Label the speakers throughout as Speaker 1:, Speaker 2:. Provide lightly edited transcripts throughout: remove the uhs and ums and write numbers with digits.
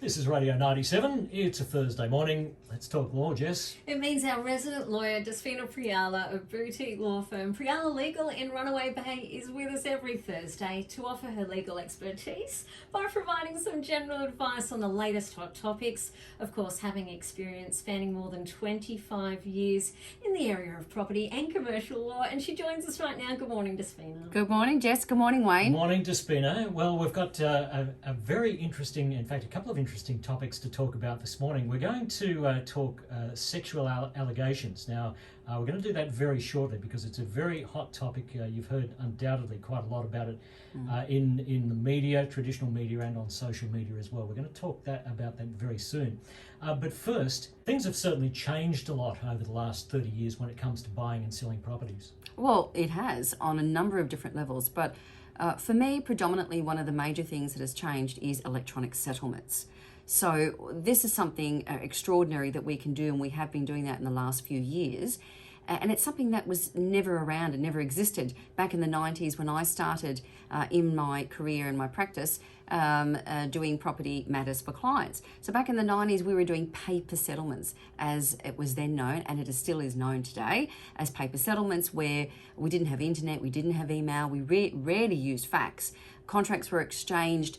Speaker 1: This is Radio 97. It's a Thursday morning. Let's talk law, Jess.
Speaker 2: It means our resident lawyer, Desfina Priala of boutique law firm Priala Legal in Runaway Bay is with us every Thursday to offer her legal expertise by providing some general advice on the latest hot topics. Of course, having experience spanning more than 25 years in the area of property and commercial law. And she joins us right now. Good morning, Desfina.
Speaker 3: Good morning, Jess. Good morning, Wayne.
Speaker 1: Morning, Despina. Well, we've got a very interesting, in fact, a couple of interesting topics to talk about this morning. We're going to talk sexual allegations. Now, we're going to do that very shortly because it's a very hot topic. You've heard undoubtedly quite a lot about it in the media, traditional media, and on social media as well. We're going to talk about that very soon. But first, things have certainly changed a lot over the last 30 years when it comes to buying and selling properties.
Speaker 3: Well, it has on a number of different levels, but for me, predominantly one of the major things that has changed is electronic settlements. So this is something extraordinary that we can do, and we have been doing that in the last few years. And it's something that was never around and never existed back in the 90s when I started in my career and my practice doing property matters for clients. So back in the 90s, we were doing paper settlements as it was then known, and it still is known today as paper settlements, where we didn't have internet, we didn't have email, we rarely used fax. Contracts were exchanged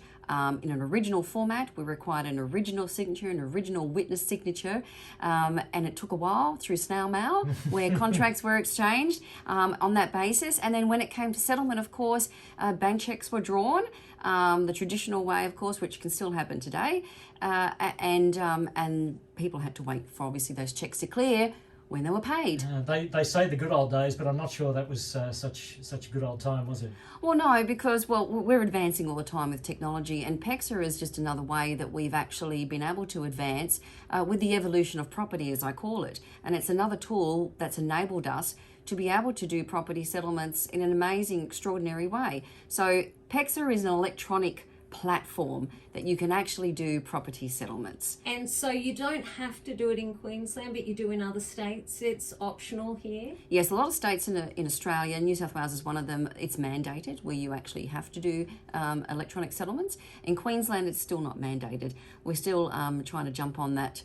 Speaker 3: in an original format. We required an original signature, an original witness signature, and it took a while through snail mail where contracts were exchanged on that basis. And then when it came to settlement, of course, bank checks were drawn, the traditional way, of course, which can still happen today, and people had to wait for obviously those checks to clear when they were paid.
Speaker 1: They say the good old days, but I'm not sure that was such a good old time, was it?
Speaker 3: Well, no, because, we're advancing all the time with technology, and PEXA is just another way that we've actually been able to advance with the evolution of property, as I call it. And it's another tool that's enabled us to be able to do property settlements in an amazing, extraordinary way. So PEXA is an electronic platform that you can actually do property settlements.
Speaker 2: And so you don't have to do it in Queensland, but you do in other states. It's optional here.
Speaker 3: Yes, a lot of states in Australia, New South Wales is one of them, it's mandated where you actually have to do electronic settlements. In Queensland, it's still not mandated. We're still trying to jump on that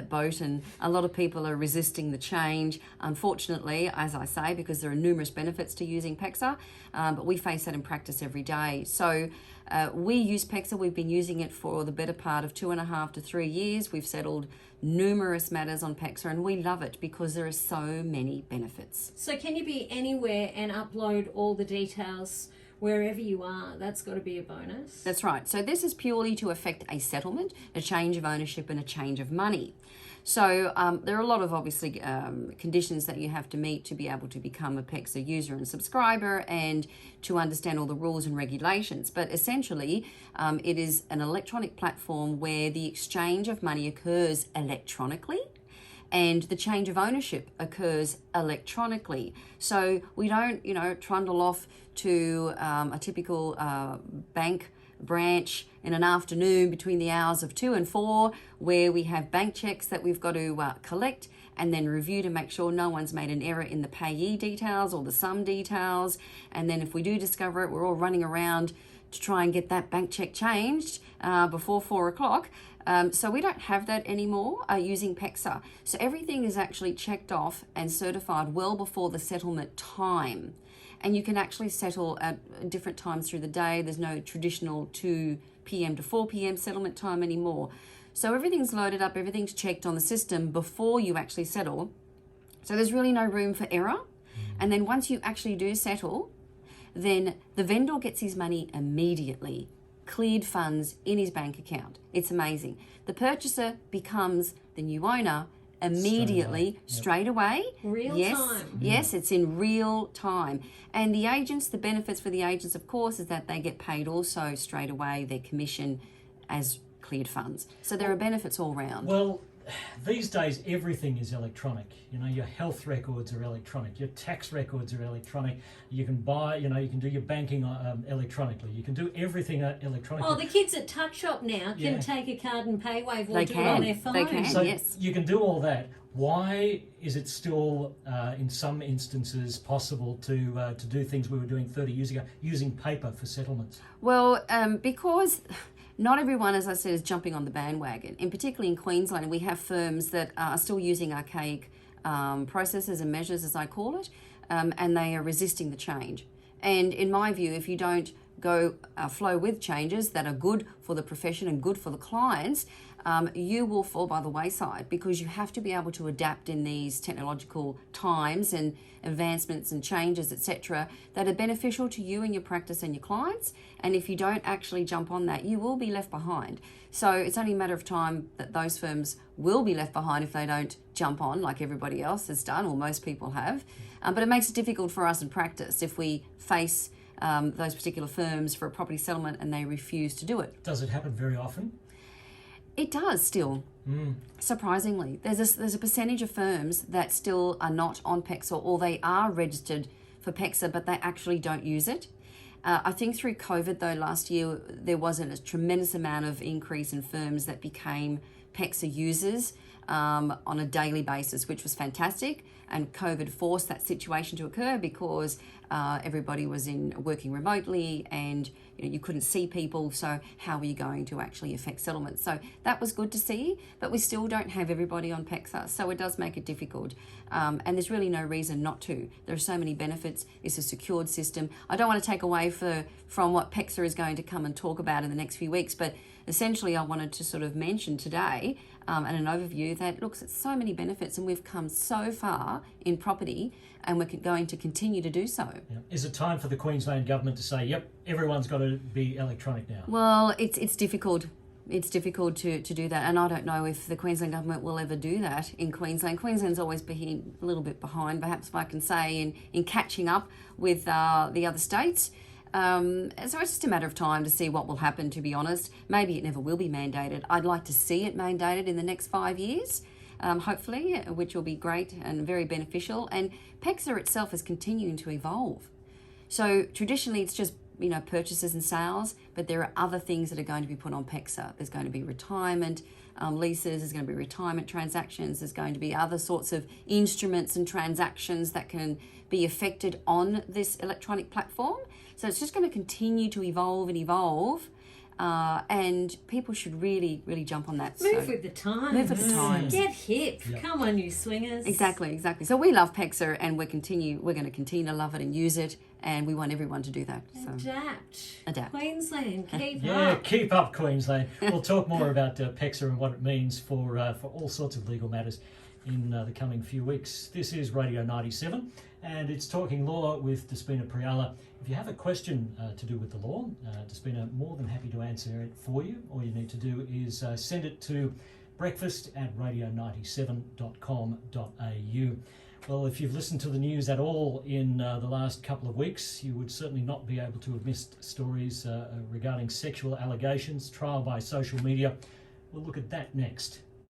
Speaker 3: boat, and a lot of people are resisting the change, unfortunately, as I say, because there are numerous benefits to using PEXA, but we face that in practice every day. So we use PEXA. We've been using it for the better part of 2.5 to 3 years. We've settled numerous matters on PEXA, and we love it because there are so many benefits.
Speaker 2: So can you be anywhere and upload all the details wherever you are? That's got to be a bonus.
Speaker 3: That's right. So this is purely to effect a settlement, a change of ownership, and a change of money. So there are a lot of obviously conditions that you have to meet to be able to become a PEXA user and subscriber and to understand all the rules and regulations. But essentially, it is an electronic platform where the exchange of money occurs electronically, and the change of ownership occurs electronically. So we don't, trundle off to a typical bank branch in an afternoon between the hours of 2 and 4, where we have bank checks that we've got to collect and then review to make sure no one's made an error in the payee details or the sum details. And then if we do discover it, we're all running around to try and get that bank check changed before 4 o'clock. So we don't have that anymore using PEXA. So everything is actually checked off and certified well before the settlement time. And you can actually settle at different times through the day. There's no traditional 2 p.m. to 4 p.m. settlement time anymore. So everything's loaded up, everything's checked on the system before you actually settle. So there's really no room for error. And then once you actually do settle, then the vendor gets his money immediately, cleared funds in his bank account. It's amazing. The purchaser becomes the new owner immediately, straight away.
Speaker 2: Real time.
Speaker 3: Yes, it's in real time. And the agents, the benefits for the agents, of course, is that they get paid also straight away their commission as cleared funds. So there are benefits all round.
Speaker 1: Well, these days everything is electronic. Your health records are electronic, your tax records are electronic. You can buy, you can do your banking electronically. You can do everything electronically.
Speaker 2: Oh, the kids at Tuck Shop now can take a card and pay wave or
Speaker 3: They
Speaker 2: do
Speaker 3: can.
Speaker 2: it on their phone.
Speaker 3: They can.
Speaker 1: So
Speaker 3: yes.
Speaker 1: you can do all that. Why is it still, in some instances, possible to do things we were doing 30 years ago, using paper for settlements?
Speaker 3: Well, because not everyone, as I said, is jumping on the bandwagon. And particularly in Queensland, we have firms that are still using archaic processes and measures, as I call it, and they are resisting the change. And in my view, if you don't go flow with changes that are good for the profession and good for the clients, you will fall by the wayside, because you have to be able to adapt in these technological times and advancements and changes, etc., that are beneficial to you and your practice and your clients. And if you don't actually jump on that, you will be left behind. So it's only a matter of time that those firms will be left behind if they don't jump on like everybody else has done, or most people have. But it makes it difficult for us in practice if we face those particular firms for a property settlement and they refuse to do it.
Speaker 1: Does it happen very often?
Speaker 3: It does still, surprisingly. There's a percentage of firms that still are not on PEXA, or they are registered for PEXA, but they actually don't use it. I think through COVID, though, last year, there wasn't a tremendous amount of increase in firms that became PEXA users on a daily basis, which was fantastic. And COVID forced that situation to occur because everybody was working remotely, and you couldn't see people. So how were you going to actually affect settlements? So that was good to see, but we still don't have everybody on PEXA. So it does make it difficult. And there's really no reason not to. There are so many benefits. It's a secured system. I don't want to take away from what PEXA is going to come and talk about in the next few weeks, but essentially I wanted to sort of mention today and an overview that looks at so many benefits, and we've come so far in property, and we're going to continue to do so.
Speaker 1: Yeah. Is it time for the Queensland government to say, yep, everyone's got to be electronic now?
Speaker 3: Well, it's difficult. It's difficult to do that, and I don't know if the Queensland government will ever do that in Queensland. Queensland's always been a little bit behind, perhaps if I can say, in catching up with the other states. So it's just a matter of time to see what will happen, to be honest. Maybe it never will be mandated. I'd like to see it mandated in the next 5 years, hopefully, which will be great and very beneficial. And PEXA itself is continuing to evolve. So traditionally it's just purchases and sales, but there are other things that are going to be put on PEXA. There's going to be retirement leases, there's going to be retirement transactions, there's going to be other sorts of instruments and transactions that can be affected on this electronic platform. So it's just going to continue to evolve and evolve, and people should really, really jump on that.
Speaker 2: Move with the times.
Speaker 3: Move with the times.
Speaker 2: Get hip. Yeah. Come on, you swingers.
Speaker 3: Exactly. So we love PEXA, and we're going to continue to love it and use it, and we want everyone to do that. So. Adapt.
Speaker 2: Queensland, keep up.
Speaker 1: Yeah, keep up, Queensland. We'll talk more about PEXA and what it means for all sorts of legal matters in the coming few weeks. This is Radio 97, and it's Talking Law with Despina Priala. If you have a question to do with the law, Despina, more than happy to answer it for you. All you need to do is send it to breakfast@radio97.com.au. Well, if you've listened to the news at all in the last couple of weeks, you would certainly not be able to have missed stories regarding sexual allegations, trial by social media. We'll look at that next.